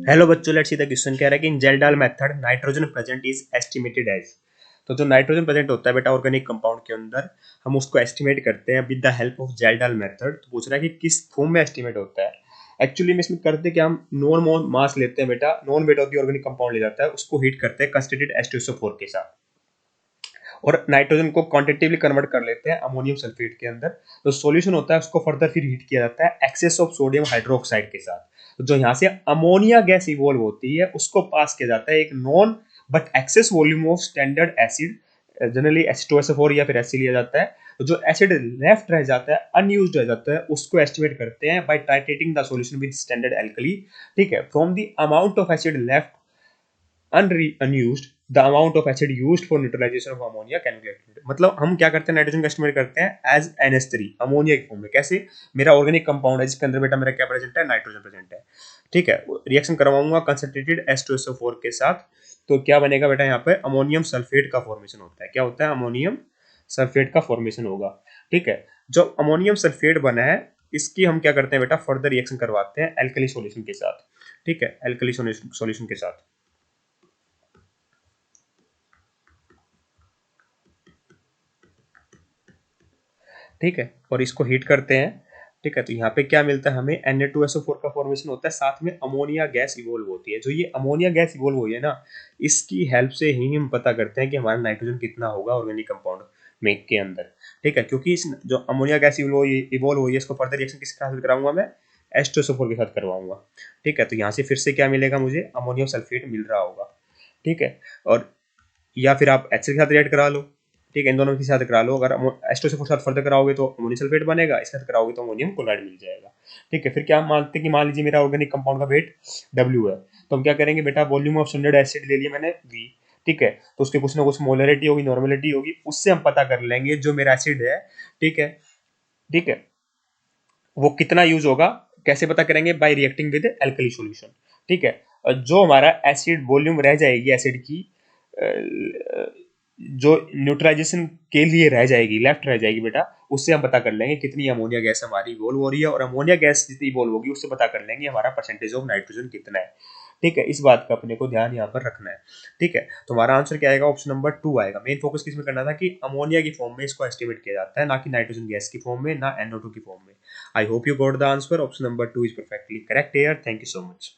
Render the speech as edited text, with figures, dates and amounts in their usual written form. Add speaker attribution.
Speaker 1: Hello बच्चों, let's see the question कह रहा है कि in Kjeldahl method nitrogen present is estimated as. तो जो नाइट्रोजन प्रेजेंट होता है बेटा ऑर्गेनिक कंपाउंड के अंदर, हम उसको एस्टिमेट करते हैं with the help of Kjeldahl method. तो पूछ रहा है कि किस फॉर्म में एस्टिमेट होता है। एक्चुअली में इसमें करते क्या, हम नॉन मास लेते हैं बेटा, non weight of the organic compound ले जाता है, उसको हीट करते हैं कंसंट्रेटेड H2SO4 के साथ, और नाइट्रोजन को क्वांटिटेटिवली कन्वर्ट कर लेते हैं अमोनियम सल्फेट के अंदर। तो सॉल्यूशन होता है, उसको फर्दर फिर हीट किया जाता है एक्सेस ऑफ सोडियम हाइड्रोक्साइड के साथ। तो जो यहाँ से अमोनिया गैस इवॉल्व होती है उसको पास किया जाता है एक known but excess volume of standard acid, generally H2SO4 या फिर एसिड लिया जाता है। तो जो एसिड लेफ्ट रह जाता है, अनयूज्ड रह जाता है, उसको एस्टिमेट करते हैं by titrating the solution with standard alkali. ठीक है, from the amount of acid left unused, the amount of acid used for neutralization of ammonia can be calculated। मतलब हम क्या करते हैं, नाइट्रोजन का एस्टिमेट करते हैं एज NH3 अमोनिया की फॉर्म में। कैसे, मेरा ऑर्गेनिक कंपाउंड है जिसके अंदर बेटा मेरा क्या प्रेजेंट है, नाइट्रोजन प्रेजेंट है। ठीक है, रिएक्शन करवाऊंगा कंसंट्रेटेड H2SO4 के साथ। तो क्या बनेगा बेटा, यहाँ पे अमोनियम सल्फेट का फॉर्मेशन होता है। क्या होता है, अमोनियम सल्फेट का फॉर्मेशन होगा। ठीक है, जो अमोनियम सल्फेट बना है इसकी हम क्या करते हैं बेटा, फर्दर रिएक्शन करवाते हैं एल्कली सॉल्यूशन के साथ। ठीक है, एल्कली सॉल्यूशन के साथ। ठीक है, और इसको हीट करते हैं। ठीक है, तो यहाँ पे क्या मिलता है हमें, Na2SO4 का फॉर्मेशन होता है, साथ में अमोनिया गैस इवोल्व होती है। जो ये अमोनिया गैस इवोल्व हुई है ना, इसकी हेल्प से ही हम पता करते हैं कि हमारा नाइट्रोजन कितना होगा ऑर्गेनिक कंपाउंड में के अंदर। ठीक है, क्योंकि इस जो अमोनिया गैस इवोल्व हुई है इसको फर्दर रिएक्शन किसके साथ कराऊंगा मैं, H2SO4 के साथ करवाऊंगा। ठीक है, तो यहाँ से फिर से क्या मिलेगा मुझे, अमोनियम सल्फेट मिल रहा होगा। ठीक है, और या फिर आप एच के साथ रिएक्ट करा लो। ठीक है, इन दोनों के साथ करा लो। अगर H2SO4 के साथ फर्दर कराओगे तो अमोनियम सल्फेट बनेगा, इसके साथ कराओगे तो अमोनियम क्लोराइड मिल जाएगा। ठीक है, फिर क्या हम मानते हैं कि मान लीजिए मेरा ऑर्गेनिक कंपाउंड का वेट W है, तो हम क्या करेंगे बेटा, वॉल्यूम ऑफ स्टैंडर्ड एसिड ले लिया मैंने V। ठीक है, तो उसके कुछ ना कुछ मोलरिटी होगी, नॉर्मेलिटी होगी, उससे हम पता कर लेंगे जो मेरा एसिड है। ठीक है, ठीक है, वो कितना यूज होगा। कैसे पता करेंगे, bye reacting with alkali solution. ठीक है, जो हमारा एसिड वॉल्यूम रह जाएगी एसिड की, जो न्यूट्रलाइजेशन के लिए रह जाएगी, लेफ्ट रह जाएगी बेटा, उससे हम पता कर लेंगे कितनी अमोनिया गैस हमारी इवॉल्व हो रही है, और अमोनिया गैस जितनी इवॉल्व होगी उससे पता कर लेंगे हमारा परसेंटेज ऑफ नाइट्रोजन कितना है। ठीक है, इस बात का अपने को ध्यान यहाँ पर रखना है। ठीक है, तो हमारा आंसर क्या आएगा, ऑप्शन नंबर 2 आएगा। मेन फोकस किस में करना था कि अमोनिया की फॉर्म में इसको एस्टिमेट किया जाता है, ना कि नाइट्रोजन गैस की फॉर्म में, ना NO2 की फॉर्म में। I hope you got the answer. Option number 2 is perfectly correct here. Thank you so much.